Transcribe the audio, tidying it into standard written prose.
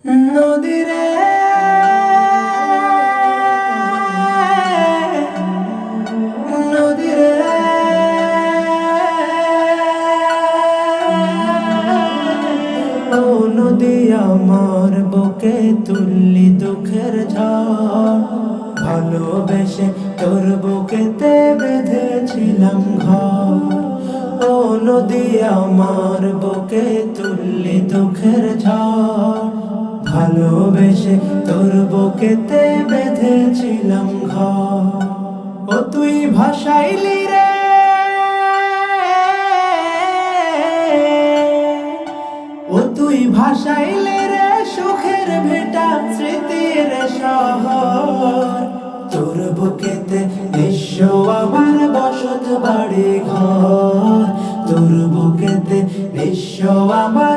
নদীরে নদীরে ও নদী আমার বুকে তুললি দুঃখের ঝড়, ভালোবেসে তোর বুকেতে বেঁধেছিলাম ঘর। ও নদী আমার বুকে তুললি দুঃখের ঝড়, ভালোবেসে তোর বুকেতে বেঁধেছিলাম ঘর। ও তুই ভাসাইলি রে, ও তুই ভাসাইলি রে সুখের ভেটা স্মৃতির শহর। তোর বুকেতে বিশ্ব আমার বসত বাড়ি ঘর, তোর বুকেতে বিশ্ব আমার